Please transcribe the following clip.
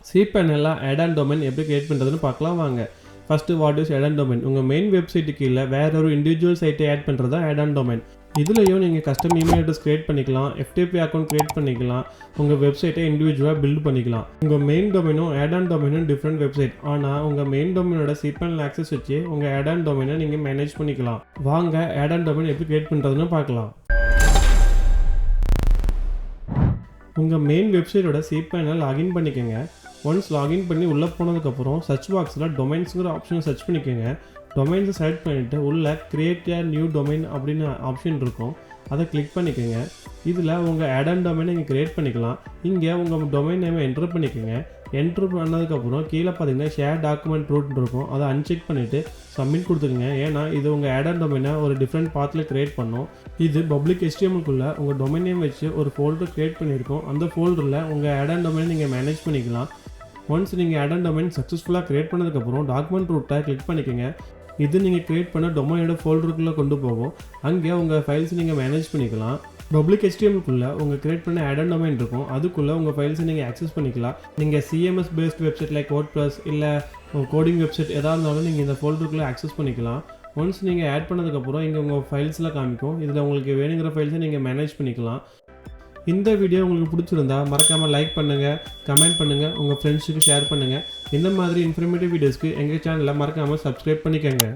cPanel-ல Addon Domain எப்படி create பண்ணுறதுன்னு பார்க்கலாம் வாங்க. First what is Addon Domain? உங்கள் மெயின் வெப்சைட்டுக்கு கீழே வேற ஒரு இண்டிவிஜுவல் சைட்டை ஆட் பண்ணுறது தான் Addon Domain. இதுலேயும் நீங்கள் கஸ்டம் இமெயில் அட்ரஸ் கிரியேட் பண்ணிக்கலாம், FTP அக்கௌண்ட் கிரியேட் பண்ணிக்கலாம், உங்கள் வெப்சைட்டை இண்டிவிஜுவலாக பில்ட் பண்ணிக்கலாம். உங்கள் மெயின் டொமைனும் Addon Domain டிஃப்ரெண்ட் வெப்சைட். ஆனால் உங்கள் மெயின் டொமைனோட cPanel ஆக்சஸ் வச்சு உங்கள் Addon Domain நீங்கள் மேனேஜ் பண்ணிக்கலாம். வாங்க Addon Domain எப்படி கிரியேட் பண்ணுறதுன்னு பார்க்கலாம். உங்கள் மெயின் வெப்சைட்டோட cPanel லாகின் பண்ணிக்கோங்க. ஒன்ஸ் லாகின் பண்ணி உள்ளே போனதுக்கப்புறம் சர்ச் பாக்ஸில் டொமைன்ஸுங்கிற ஆப்ஷனை சர்ச் பண்ணிக்கோங்க. டொமைன்ஸை செலக்ட் பண்ணிவிட்டு உள்ளே கிரியேட் ஏ நியூ டொமைன் அப்படின்னு ஆப்ஷன் இருக்கும், அதை கிளிக் பண்ணிக்கோங்க. இதில் உங்கள் Addon Domain நீங்கள் கிரியேட் பண்ணிக்கலாம். இங்கே உங்கள் டொமைன் நேமை என்ட்ரு பண்ணிக்கோங்க. என்ட்ரு பண்ணதுக்கப்புறம் கீழே பார்த்தீங்கன்னா ஷேர் டாக்குமெண்ட் ரூட் இருக்கும், அதை அன்செக் பண்ணிவிட்டு சப்மிட் கொடுத்துருங்க. ஏன்னா இது உங்கள் Addon Domain ஒரு டிஃப்ரெண்ட் பாத்தில் கிரியேட் பண்ணும். இது பப்ளிக் HTML-குள்ளே உங்கள் டொமைன் நேம் வச்சு ஒரு ஃபோல்டர் கிரியேட் பண்ணியிருக்கோம். அந்த ஃபோல்டரில் உங்கள் Addon Domain நீங்கள் மேனேஜ் பண்ணிக்கலாம். ஒன்ஸ் நீங்கள் Addon Domain சக்ஸஸ்ஃபுல்லாக கிரியேட் பண்ணதுக்கப்புறம் டாக்குமெண்ட் ரூட்டை கிளிக் பண்ணிக்கோங்க. இது நீங்கள் கிரியேட் பண்ண டொமைனோட ஃபோல்டருக்குள்ளே கொண்டு போகும். அங்கே உங்கள் ஃபைல்ஸ் நீங்கள் மேனேஜ் பண்ணிக்கலாம். பப்ளிக் HTML-குள்ளே உங்கள் கிரியேட் பண்ண Addon Domain இருக்கும், அதுக்குள்ளே உங்கள் ஃபைல்ஸை நீங்கள் ஆக்சஸ் பண்ணிக்கலாம். நீங்கள் CMS based website like WordPress இல்லை கோடிங் வெப்சைட் எதாக இருந்தாலும் நீங்கள் இந்த ஃபோல்டருக்குள்ளே ஆக்சஸ் பண்ணிக்கலாம். ஒன்ஸ் நீங்கள் ஆட் பண்ணதுக்கப்புறம் இங்கே உங்கள் ஃபைல்ஸில் காமிக்கும். இதில் உங்களுக்கு வேணுங்கிற ஃபைல்ஸை நீங்கள் மேனேஜ் பண்ணிக்கலாம். இந்த வீடியோ உங்களுக்கு பிடிச்சிருந்தா மறக்காமல் லைக் பண்ணுங்கள், கமெண்ட் பண்ணுங்கள், உங்கள் ஃப்ரெண்ட்ஸுக்கு ஷேர் பண்ணுங்கள். இந்த மாதிரி இன்ஃபர்மேட்டிவ் வீடியோஸ்க்கு எங்கள் சேனலை மறக்காமல் சப்ஸ்கிரைப் பண்ணிக்கோங்க.